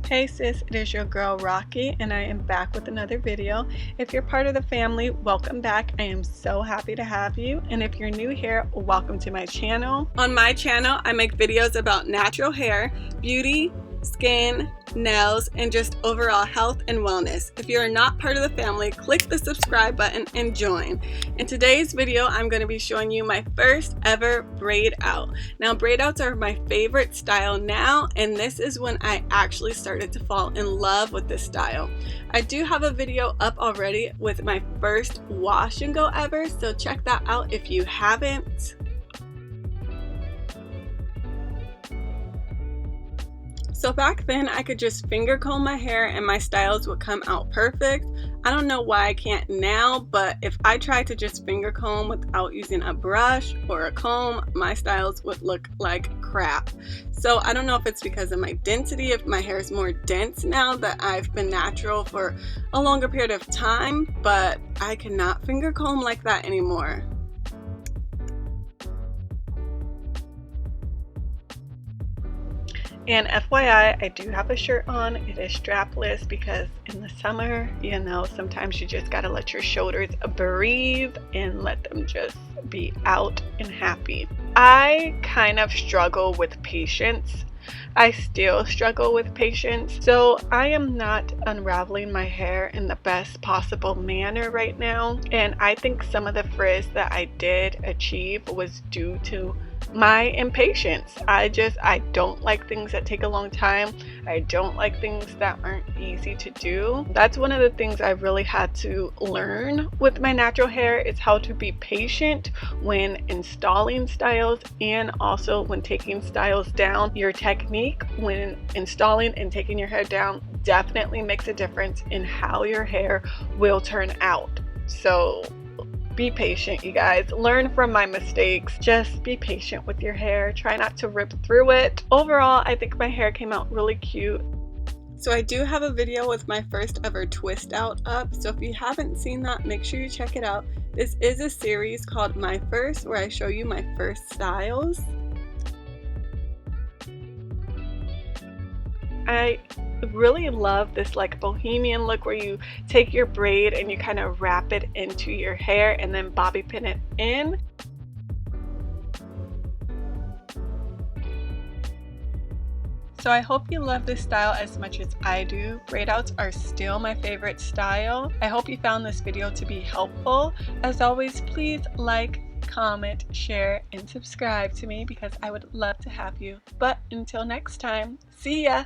Hey sis, it is your girl Rocky and I am back with another video. If you're part of the family, welcome back. I am so happy to have you, and if you're new here, welcome to my channel. On my channel, I make videos about natural hair, beauty, skin, nails, and just overall health and wellness. If you are not part of the family, click the subscribe button and join. In today's video, I'm going to be showing you my first ever braid out. Now, braid outs are my favorite style now, and this is when I actually started to fall in love with this style. I do have a video up already with my first wash and go ever, so check that out if you haven't. So back then I could just finger comb my hair and my styles would come out perfect. I don't know why I can't now, but if I tried to just finger comb without using a brush or a comb, my styles would look like crap. So I don't know if it's because of my density, if my hair is more dense now that I've been natural for a longer period of time, but I cannot finger comb like that anymore. And FYI, I do have a shirt on. It is strapless because in the summer, you know, sometimes you just gotta let your shoulders breathe and let them just be out and happy. I kind of struggle with patience. I still struggle with patience, so I am not unraveling my hair in the best possible manner right now, and I think some of the frizz that I did achieve was due to my impatience. I don't like things that take a long time. I don't like things that aren't easy to do. That's one of the things I really had to learn with my natural hair, is how to be patient when installing styles and also when taking styles down. Your technique when installing and taking your hair down definitely makes a difference in how your hair will turn out. So be patient, you guys. Learn from my mistakes. Just be patient with your hair. Try not to rip through it. Overall, I think my hair came out really cute. So I do have a video with my first ever twist out up, so if you haven't seen that, make sure you check it out. This is a series called My First, where I show you my first styles. I really love this like bohemian look where you take your braid and you kind of wrap it into your hair and then bobby pin it in. So I hope you love this style as much as I do. Braid outs are still my favorite style. I hope you found this video to be helpful. As always, please like, comment, share, and subscribe to me because I would love to have you. But until next time, see ya!